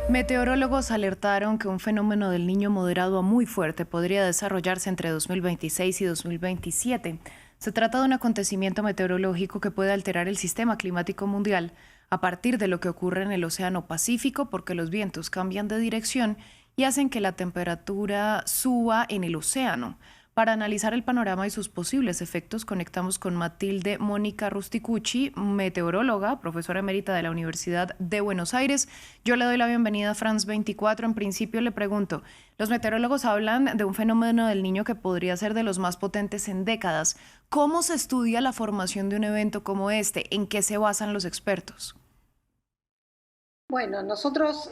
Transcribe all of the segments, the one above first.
Meteorólogos alertaron que un fenómeno del Niño moderado a muy fuerte podría desarrollarse entre 2026 y 2027. Se trata de un acontecimiento meteorológico que puede alterar el sistema climático mundial a partir de lo que ocurre en el Océano Pacífico, porque los vientos cambian de dirección y hacen que la temperatura suba en el océano. Para analizar el panorama y sus posibles efectos, conectamos con Matilde Mónica Rusticucci, meteoróloga, profesora emérita de la Universidad de Buenos Aires. Yo le doy la bienvenida a France 24. En principio le pregunto, los meteorólogos hablan de un fenómeno del Niño que podría ser de los más potentes en décadas. ¿Cómo se estudia la formación de un evento como este? ¿En qué se basan los expertos? Bueno, nosotros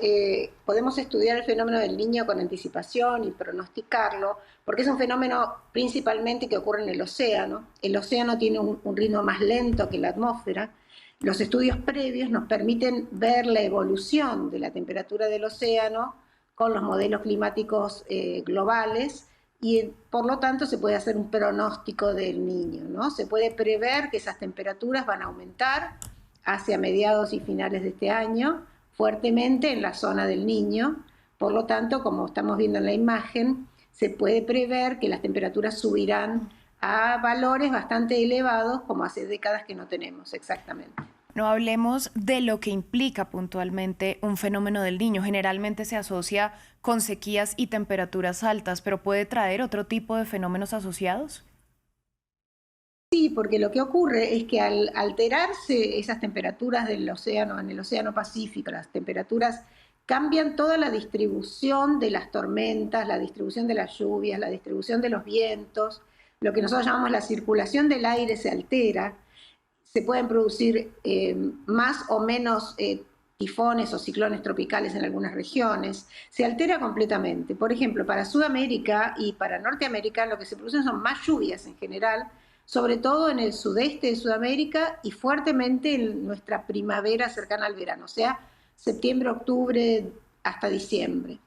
podemos estudiar el fenómeno del Niño con anticipación y pronosticarlo, porque es un fenómeno principalmente que ocurre en el océano. El océano tiene un ritmo más lento que la atmósfera. Los estudios previos nos permiten ver la evolución de la temperatura del océano con los modelos climáticos globales y por lo tanto se puede hacer un pronóstico del Niño, ¿no? Se puede prever que esas temperaturas van a aumentar hacia mediados y finales de este año, fuertemente en la zona del Niño. Por lo tanto, como estamos viendo en la imagen, se puede prever que las temperaturas subirán a valores bastante elevados, como hace décadas que no tenemos exactamente. No hablemos de lo que implica puntualmente un fenómeno del Niño. Generalmente se asocia con sequías y temperaturas altas, pero ¿puede traer otro tipo de fenómenos asociados? Sí, porque lo que ocurre es que al alterarse esas temperaturas del océano, en el océano Pacífico, las temperaturas cambian toda la distribución de las tormentas, la distribución de las lluvias, la distribución de los vientos, lo que nosotros llamamos la circulación del aire se altera, se pueden producir más o menos tifones o ciclones tropicales en algunas regiones, se altera completamente. Por ejemplo, para Sudamérica y para Norteamérica lo que se producen son más lluvias en general, sobre todo en el sudeste de Sudamérica y fuertemente en nuestra primavera cercana al verano, o sea, septiembre, octubre hasta diciembre,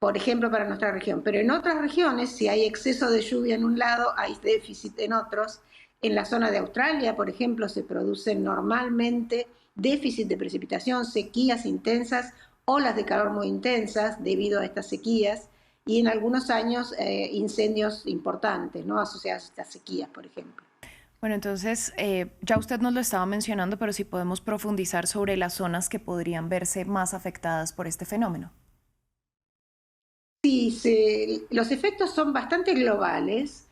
por ejemplo, para nuestra región. Pero en otras regiones, si hay exceso de lluvia en un lado, hay déficit en otros. En la zona de Australia, por ejemplo, se producen normalmente déficit de precipitación, sequías intensas, olas de calor muy intensas debido a estas sequías, y en algunos años incendios importantes, ¿no? Asociados a estas sequías, por ejemplo. Bueno, entonces ya usted nos lo estaba mencionando, pero si podemos profundizar sobre las zonas que podrían verse más afectadas por este fenómeno. Sí, los efectos son bastante globales,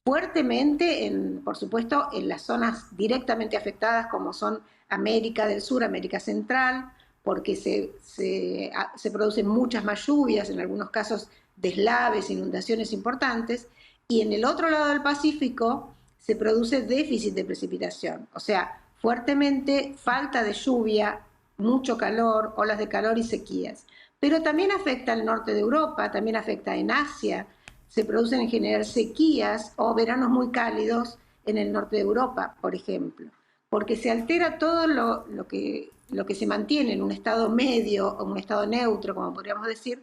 fuertemente, por supuesto, en las zonas directamente afectadas como son América del Sur, América Central, porque se producen muchas más lluvias, en algunos casos deslaves, inundaciones importantes, y en el otro lado del Pacífico se produce déficit de precipitación, o sea, fuertemente falta de lluvia, mucho calor, olas de calor y sequías. Pero también afecta al norte de Europa, también afecta en Asia, se producen en general sequías o veranos muy cálidos en el norte de Europa, por ejemplo, porque se altera todo lo que se mantiene en un estado medio o un estado neutro, como podríamos decir,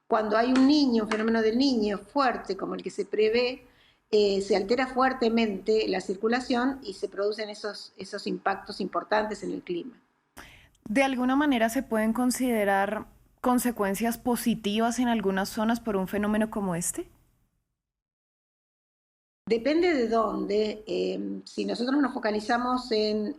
cuando hay un niño, un fenómeno del niño fuerte como el que se prevé, se altera fuertemente la circulación y se producen esos impactos importantes en el clima. ¿De alguna manera se pueden considerar consecuencias positivas en algunas zonas por un fenómeno como este? Depende de dónde. Si nosotros nos focalizamos en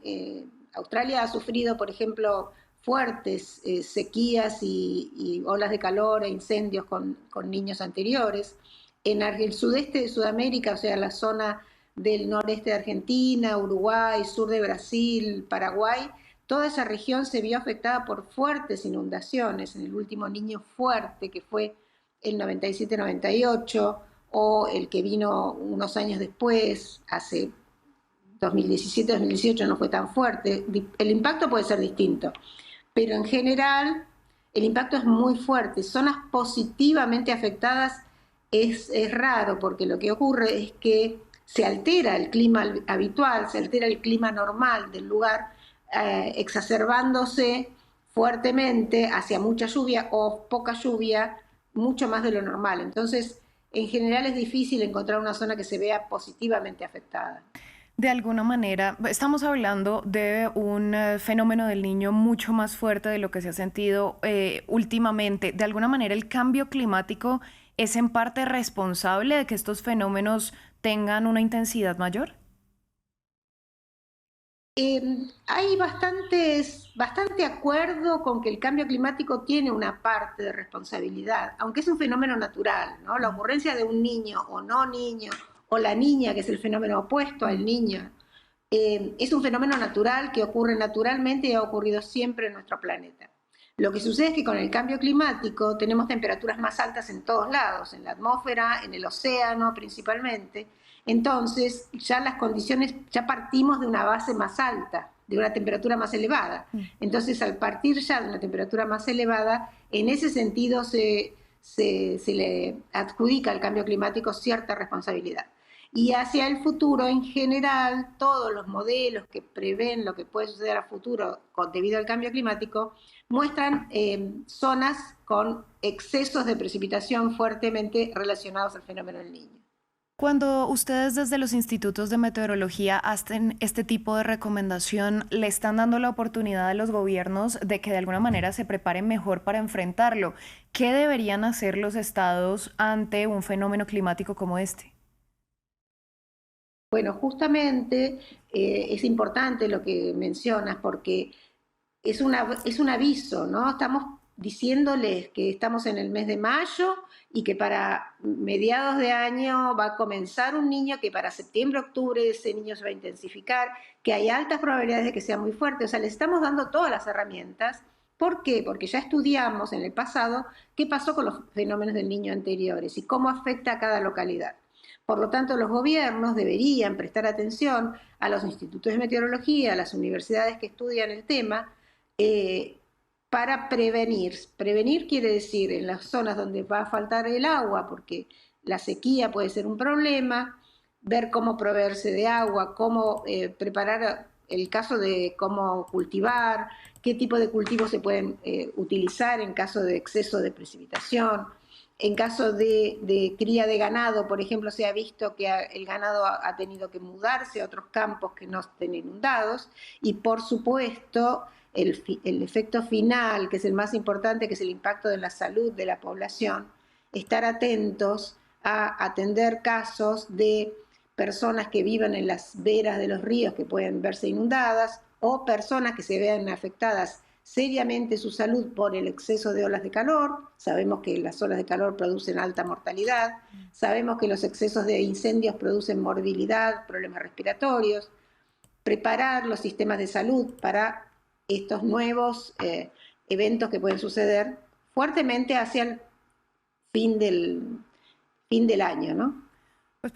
Australia ha sufrido, por ejemplo, fuertes sequías y olas de calor e incendios con niños anteriores. En el sudeste de Sudamérica, o sea, la zona del noreste de Argentina, Uruguay, sur de Brasil, Paraguay, toda esa región se vio afectada por fuertes inundaciones. En el último Niño fuerte, que fue el 97-98, o el que vino unos años después, hace 2017-2018 no fue tan fuerte, el impacto puede ser distinto, pero en general el impacto es muy fuerte. Zonas positivamente afectadas es raro, porque lo que ocurre es que se altera el clima habitual, se altera el clima normal del lugar, exacerbándose fuertemente hacia mucha lluvia o poca lluvia, mucho más de lo normal. Entonces, en general es difícil encontrar una zona que se vea positivamente afectada. De alguna manera, estamos hablando de un fenómeno del niño mucho más fuerte de lo que se ha sentido últimamente. De alguna manera, el cambio climático es en parte responsable de que estos fenómenos tengan una intensidad mayor. Hay bastante acuerdo con que el cambio climático tiene una parte de responsabilidad, aunque es un fenómeno natural, ¿no? La Mm, ocurrencia de un niño o no niño, o la niña, que es el fenómeno opuesto al mm. niño, es un fenómeno natural que ocurre naturalmente y ha ocurrido siempre en nuestro planeta. Lo que sucede es que con el cambio climático tenemos temperaturas más altas en todos lados, en la atmósfera, en el océano principalmente. Entonces, ya las condiciones, ya partimos de una base más alta, de una temperatura más elevada. Mm. Entonces, al partir ya de una temperatura más elevada, en ese sentido se le adjudica al cambio climático cierta responsabilidad. Y hacia el futuro, en general, todos los modelos que prevén lo que puede suceder a futuro debido al cambio climático muestran zonas con excesos de precipitación fuertemente relacionados al fenómeno del niño. Cuando ustedes desde los institutos de meteorología hacen este tipo de recomendación, ¿le están dando la oportunidad a los gobiernos de que de alguna manera se preparen mejor para enfrentarlo? ¿Qué deberían hacer los estados ante un fenómeno climático como este? Bueno, justamente es importante lo que mencionas porque es un aviso, ¿no? Estamos diciéndoles que estamos en el mes de mayo y que para mediados de año va a comenzar un niño, que para septiembre, octubre ese niño se va a intensificar, que hay altas probabilidades de que sea muy fuerte. O sea, les estamos dando todas las herramientas. ¿Por qué? Porque ya estudiamos en el pasado qué pasó con los fenómenos del niño anteriores y cómo afecta a cada localidad. Por lo tanto, los gobiernos deberían prestar atención a los institutos de meteorología, a las universidades que estudian el tema, eh, para prevenir. Prevenir quiere decir en las zonas donde va a faltar el agua, porque la sequía puede ser un problema, ver cómo proveerse de agua, cómo preparar el caso de cómo cultivar, qué tipo de cultivos se pueden utilizar en caso de exceso de precipitación. En caso de cría de ganado, por ejemplo, se ha visto que el ganado ha tenido que mudarse a otros campos que no estén inundados y, por supuesto, el efecto final, que es el más importante, que es el impacto de la salud de la población, estar atentos a atender casos de personas que vivan en las veras de los ríos que pueden verse inundadas o personas que se vean afectadas seriamente su salud por el exceso de olas de calor. Sabemos que las olas de calor producen alta mortalidad, sabemos que los excesos de incendios producen morbilidad, problemas respiratorios. Preparar los sistemas de salud para estos nuevos eventos que pueden suceder fuertemente hacia el fin del año, ¿no?